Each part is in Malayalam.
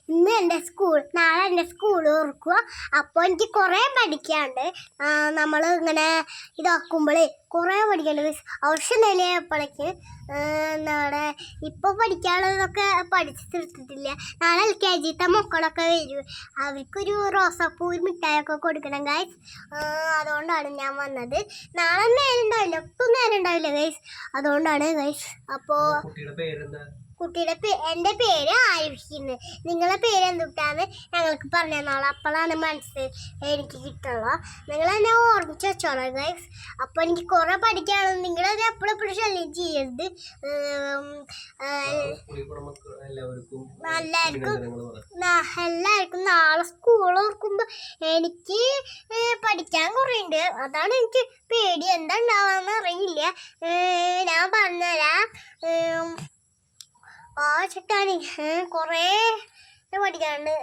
ഇന്ന് നാളെ എൻ്റെ സ്കൂൾ തുറക്കുക. അപ്പോൾ എനിക്ക് കുറേ പഠിക്കാണ്ട്. നമ്മൾ ഇങ്ങനെ ഇതാക്കുമ്പോഴേ കുറേ പഠിക്കാണ്ട് മീൻസ് ആവശ്യം നിലയപ്പോഴേക്ക് നാളെ ഇപ്പോൾ പഠിക്കാനുള്ളതൊക്കെ പഠിച്ച് തീർത്തിട്ടില്ല. നാളെ LKG മക്കളൊക്കെ വരും. അവർക്കൊരു റോസാപ്പൂ മിഠായൊക്കെ കൊടുക്കണം ഗൈസ്. അതുകൊണ്ടാണ് ഞാൻ വന്നത്. നാളെ നേരം ഉണ്ടാവില്ല, ഒട്ടും നേരം ഉണ്ടാവില്ല ഗൈസ്. അതുകൊണ്ടാണ് ഗൈസ്. അപ്പോൾ എൻ്റെ പേര് ആയുഷിന്ന്. നിങ്ങളെ പേര് എന്തുട്ടാന്ന് ഞങ്ങൾക്ക് പറഞ്ഞു തന്നോളാം. അപ്പോഴാണ് എനിക്ക് കിട്ടുള്ളൂ. നിങ്ങൾ എന്നെ ഓർമ്മിച്ച് വെച്ചോളാം ഗൈസ്. അപ്പോൾ എനിക്ക് കുറേ പഠിക്കാനുള്ളത്. നിങ്ങളത് എപ്പോഴും ശല്യം ചെയ്യരുത്. എല്ലാവർക്കും നാളെ സ്കൂൾ ഓർക്കുമ്പോൾ എനിക്ക് പഠിക്കാൻ കുറേ ഉണ്ട്. അതാണ് എനിക്ക് പേടി. എന്താ ഉണ്ടാവാന്ന് അറിയില്ല. ഞാൻ പറഞ്ഞുതരാം. ചിട്ടാണി കുറേ പഠിക്കാനുണ്ട്.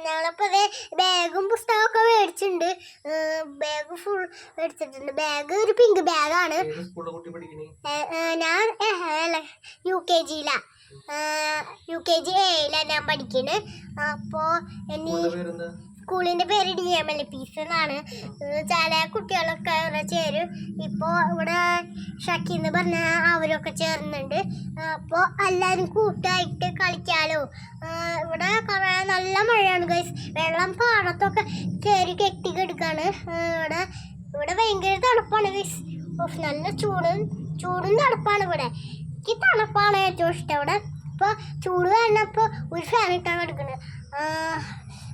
ഞങ്ങളിപ്പോൾ അതേ ബാഗും പുസ്തകമൊക്കെ മേടിച്ചിട്ടുണ്ട്. ബാഗ് ഫുൾ മേടിച്ചിട്ടുണ്ട്. ബാഗ് ഒരു പിങ്ക് ബാഗാണ്. ഞാൻ UKG-യിലാണ്. UKG A-യിലാണ് ഞാൻ പഠിക്കുന്നത്. അപ്പോൾ സ്കൂളിൻ്റെ പേര് DMLPs എന്നാണ്. ചില കുട്ടികളൊക്കെ ഇവിടെ ചേരും. ഇപ്പോൾ ഇവിടെ ഷക്കി എന്ന് പറഞ്ഞ അവരൊക്കെ ചേർന്നുണ്ട്. അപ്പോൾ എല്ലാവരും കൂട്ടായിട്ട് കളിക്കാലോ. ഇവിടെ കുറേ നല്ല മഴയാണ് ഗൈസ്. വെള്ളം പാടത്തൊക്കെ കയറി കെട്ടിക്കെടുക്കാണ്. ഇവിടെ ഭയങ്കര തണുപ്പാണ് ഗൈസ്. നല്ല ചൂടും തണുപ്പാണ് ഇവിടെ. എനിക്ക് തണുപ്പാണ് ഏറ്റവും ഇഷ്ടം. ഇവിടെ ഇപ്പോൾ ചൂട് കഴിഞ്ഞപ്പോൾ ഒരു ഫാൻ ഇട്ടാണ് കിടക്കുന്നത്.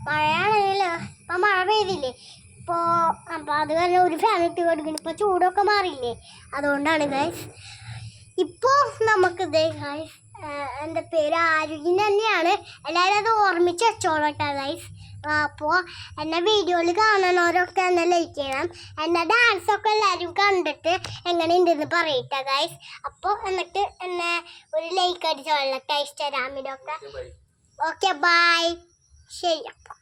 മഴയാണെങ്കിലോ ഇപ്പം മഴ പെയ്തില്ലേ അപ്പോൾ അത് കാരണം ഒരു ഫാൻ ഇട്ട് കൊടുക്കണം. ഇപ്പോൾ ചൂടൊക്കെ മാറിയില്ലേ, അതുകൊണ്ടാണ് ഗൈസ്. ഇപ്പോൾ നമുക്കിത് ഗൈസ് എൻ്റെ പേര് ആരോഗ്യം തന്നെയാണ്. എല്ലാവരും അത് ഓർമ്മിച്ച് വെച്ചോളട്ടെ ഗൈസ്. അപ്പോൾ എന്നെ വീഡിയോയിൽ കാണുന്നവരൊക്കെ എന്നെ ലൈക്ക് ചെയ്യണം. എൻ്റെ ഡാൻസൊക്കെ എല്ലാവരും കണ്ടിട്ട് എങ്ങനെയുണ്ടെന്ന് പറയട്ടെ ഗൈസ്. അപ്പോൾ എന്നിട്ട് എന്നെ ഒരു ലൈക്ക് അടിച്ചോളട്ടെ ഇൻസ്റ്റാഗ്രാമിലൊക്കെ. Okay bye. ശരി അപ്പോൾ